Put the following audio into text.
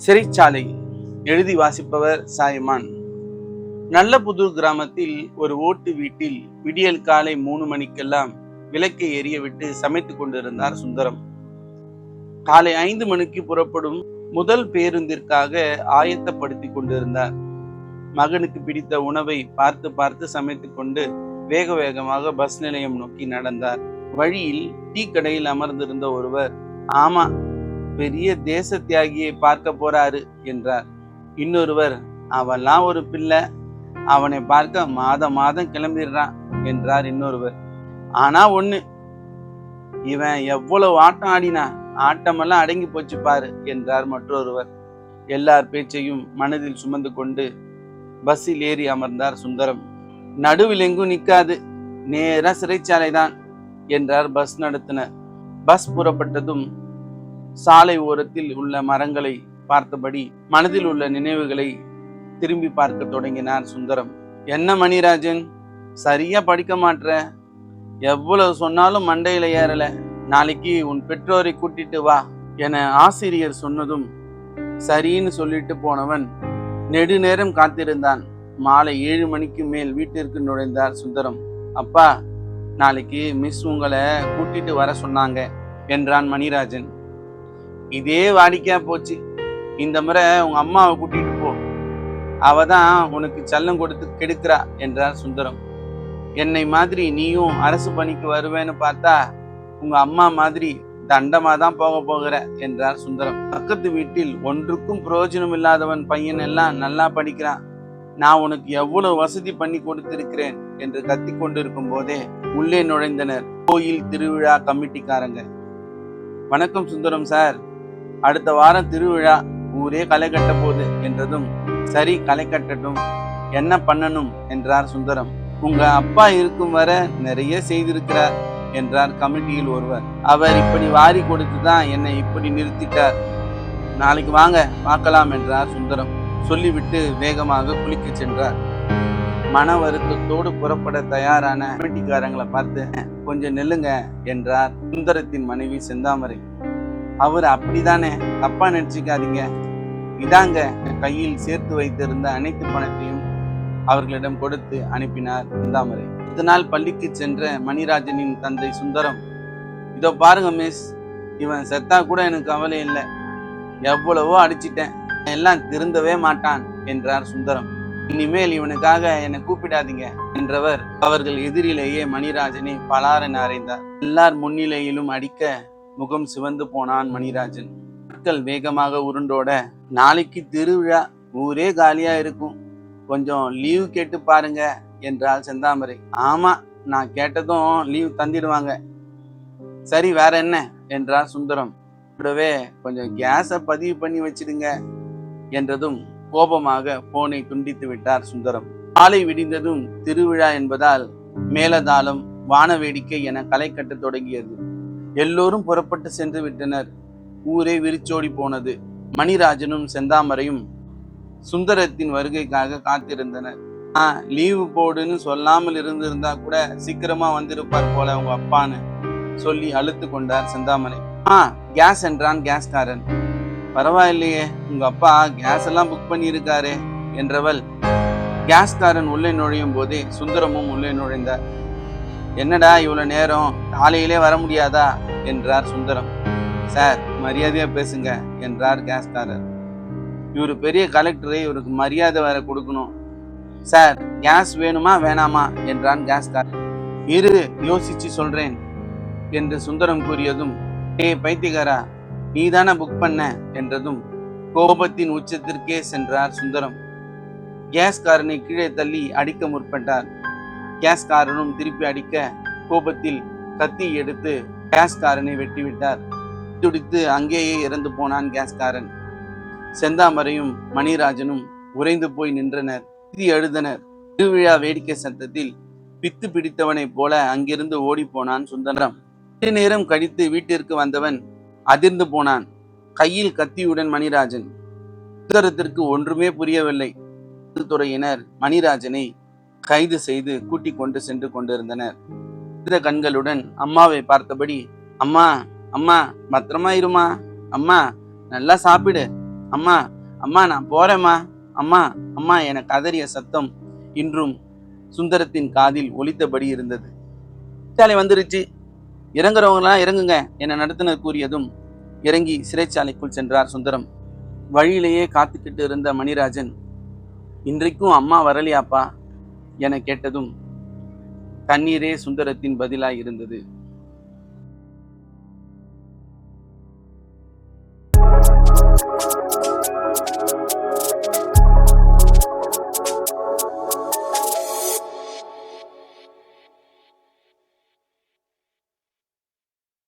சிறைச்சாலை. எழுதி வாசிப்பவர் சாய்மான். நல்லபுதூர் கிராமத்தில் ஒரு ஓட்டு வீட்டில் விடியல் காலை 3 மணிக்கெல்லாம் விளக்கை எரிய விட்டு சமைத்துக் கொண்டிருந்தார் சுந்தரம். காலை 5 மணிக்கு புறப்படும் முதல் பேருந்திற்காக ஆயத்தப்படுத்தி கொண்டிருந்தார். மகனுக்கு பிடித்த உணவை பார்த்து பார்த்து சமைத்துக் கொண்டு வேக வேகமாக பஸ் நிலையம் நோக்கி நடந்தார். வழியில் டீ கடையில் அமர்ந்திருந்த ஒருவர், ஆமா, பெரிய தேச தியாகியை பார்க்க போறாரு என்றார். இன்னொருவர், அவெல்லாம் ஒரு பிள்ளை, அவனை பார்க்க மாதம் மாதம் கிளம்பிடுறான் என்றார் இன்னொருவர். ஆனா ஒண்ணு, இவன் எவ்வளவு ஆட்டம் ஆடினா, ஆட்டமெல்லாம் அடங்கி போச்சு பாரு என்றார் மற்றொருவர். எல்லார் பேச்சையும் மனதில் சுமந்து கொண்டு பஸ்ஸில் ஏறி அமர்ந்தார் சுந்தரம். நடுவில் எங்கும் நிற்காது, நேரா சிறைச்சாலை தான் என்றார் பஸ் நடத்துனர். பஸ் புறப்பட்டதும் சாலை ஓரத்தில் உள்ள மரங்களை பார்த்தபடி மனதில் உள்ள நினைவுகளை திரும்பி பார்க்க தொடங்கினார் சுந்தரம். என்ன மணிராஜன், சரியா படிக்க மாட்ற, எவ்வளவு சொன்னாலும் மண்டையில ஏறல, நாளைக்கு உன் பெற்றோரை கூட்டிட்டு வா என ஆசிரியர் சொன்னதும் சரின்னு சொல்லிட்டு போனவன் நெடுநேரம் காத்திருந்தான். மாலை 7 மணிக்கு மேல் வீட்டிற்கு நுழைந்தார் சுந்தரம். அப்பா, நாளைக்கு மிஸ் உங்களை கூட்டிட்டு வர சொன்னாங்க என்றான் மணிராஜன். இதே வாடிக்கையா போச்சு, இந்த முறை உங்க அம்மாவை கூட்டிட்டு போ, அவ தான் உனக்கு செல்லம் கொடுத்து கெடுக்கிறா என்றார் சுந்தரம். என்னை மாதிரி நீயும் அரசு பணிக்கு வருவேன்னு பார்த்தா உங்க அம்மா மாதிரி தண்டமா தான் போக போகிற என்றார் சுந்தரம். பக்கத்து வீட்டில் ஒன்றுக்கும் பிரயோஜனம் இல்லாதவன் பையன் எல்லாம் நல்லா படிக்கிறான், நான் உனக்கு எவ்வளவு வசதி பண்ணி கொடுத்திருக்கிறேன் என்று கத்தி கொண்டிருக்கும் போதே உள்ளே நுழைந்தனர் கோயில் திருவிழா கமிட்டிக்காரங்க. வணக்கம் சுந்தரம் சார், அடுத்த வாரம் திருவிழா, ஊரே களை கட்ட போகுது என்றதும், சரி களை கட்டட்டும், என்ன பண்ணணும் என்றார் சுந்தரம். உங்க அப்பா இருக்கும் வர நிறைய செய்திருக்கிறார் என்றார் கமிட்டியில் ஒருவர். அவர் இப்படி வாரி கொடுத்துதான் என்னை இப்படி நிறுத்திட்டார், நாளைக்கு வாங்க பார்க்கலாம் என்றார் சுந்தரம். சொல்லிவிட்டு வேகமாக குளிக்க சென்றார். மன வருத்தத்தோடு புறப்பட தயாரான கமிட்டிக்காரங்களை பார்த்து, கொஞ்சம் நெல்லுங்க என்றார் சுந்தரத்தின் மனைவி செந்தாமரை. அவர் அப்படிதானே, தப்பா நினைச்சுக்காதீங்க, இதாங்க கையில் சேர்த்து வைத்திருந்த அனைத்து பணத்தையும் அவர்களிடம் கொடுத்து அனுப்பினார் செந்தாமரை. அடுத்த நாள் பள்ளிக்கு சென்ற மணிராஜனின் தந்தை சுந்தரம், இதோ பாருங்க மிஸ், இவன் செத்தா கூட எனக்கு கவலை இல்லை, எவ்வளவோ அடிச்சிட்டேன், எல்லாம் திருந்தவே மாட்டான் என்றார் சுந்தரம். இனிமேல் இவனுக்காக என்னை கூப்பிடாதீங்க என்றவர் அவர்கள் எதிரிலேயே மணிராஜனை பலாரென அறைந்தார். எல்லார் முன்னிலையிலும் அடிக்க முகம் சிவந்து போனான் மணிராஜன். மக்கள் வேகமாக உருண்டோட, நாளைக்கு திருவிழா, ஊரே காலியா இருக்கும், கொஞ்சம் லீவ் கேட்டு பாருங்க என்றாள் செந்தாமரை. ஆமா, நான் கேட்டதும் லீவ் தந்திடுவாங்க, சரி வேற என்ன என்றார் சுந்தரம். கூடவே கொஞ்சம் கேஸை பதிவு பண்ணி வச்சிடுங்க என்றதும் கோபமாக போனை துண்டித்து விட்டார் சுந்தரம். காலை விடிந்ததும் திருவிழா என்பதால் மேலதாளம், வான வேடிக்கை என களை கட்ட தொடங்கியது. எல்லோரும் புறப்பட்டு சென்று விட்டனர். ஊரே விரிச்சோடி போனது. மணிராஜனும் செந்தாமரையும் சுந்தரத்தின் வருகைக்காக காத்திருந்தனர். லீவு போடுன்னு சொல்லாமல் இருந்திருந்தா கூட சீக்கிரமா வந்திருப்பார் போல உங்க அப்பான்னு சொல்லி அழுத்து கொண்டார் செந்தாமரை. கேஸ் என்றான் கேஸ்காரன். பரவாயில்லையே, உங்க அப்பா கேஸ் எல்லாம் புக் பண்ணி இருக்காரு என்றவள். கேஸ்காரன் உள்ளே நுழையும் போதே சுந்தரமும் உள்ளே நுழைந்தார். என்னடா இவ்வளவு நேரம், காலையிலே வர முடியாதா என்றார் சுந்தரம். சார், மரியாதையா பேசுங்க என்றார் கேஸ்காரர். இவரு பெரிய கலெக்டரை, இவருக்கு மரியாதை வேற கொடுக்கணும். சார், கேஸ் வேணுமா வேணாமா என்றான் கேஸ்காரர். இரு, யோசிச்சு சொல்றேன் என்று சுந்தரம் கூறியதும், பைத்தியக்காரா, நீ தானே புக் பண்ண என்றதும் கோபத்தின் உச்சத்திற்கே சென்றார் சுந்தரம். கேஸ்காரனை கீழே தள்ளி அடிக்க முற்பட்டார். கேஸ்காரனும் திருப்பி அடிக்க கோபத்தில் கத்தி எடுத்து கேஸ்காரனை வெட்டிவிட்டார். துடித்து அங்கேயே இறந்து போனான் கேஸ்காரன். செந்தாமரையும் மணிராஜனும் உறைந்து போய் நின்றனர். எழுதனர். திருவிழா வேடிக்கை சத்தத்தில் பித்து பிடித்தவனைப் போல அங்கிருந்து ஓடி போனான் சுந்தரம். நேரம் கழித்து வீட்டிற்கு வந்தவன் அதிர்ந்து போனான். கையில் கத்தியுடன் மணிராஜன். சுந்தரத்திற்கு ஒன்றுமே புரியவில்லை. துறையினர் மணிராஜனை கைது செய்து கூட்டிக் கொண்டு சென்று கொண்டிருந்தனர். கண்களுடன் அம்மாவை பார்த்தபடி, அம்மா அம்மா பத்திரமா இருமா, அம்மா நல்லா சாப்பிடு, அம்மா அம்மா நான் போறேம்மா, அம்மா அம்மா என கதறிய சத்தம் இன்றும் சுந்தரத்தின் காதில் ஒலித்தபடி இருந்தது. சிறைச்சாலை வந்துருச்சு, இறங்குறவங்களாம் இறங்குங்க என நடத்துனர் கூறியதும் இறங்கி சிறைச்சாலைக்குள் சென்றார் சுந்தரம். வழியிலேயே காத்துக்கிட்டு இருந்த மணிராஜன், இன்றைக்கும் அம்மா வரலையாப்பா என கேட்டதும் கண்ணீரே சுந்தரத்தின் பதிலாய் இருந்தது.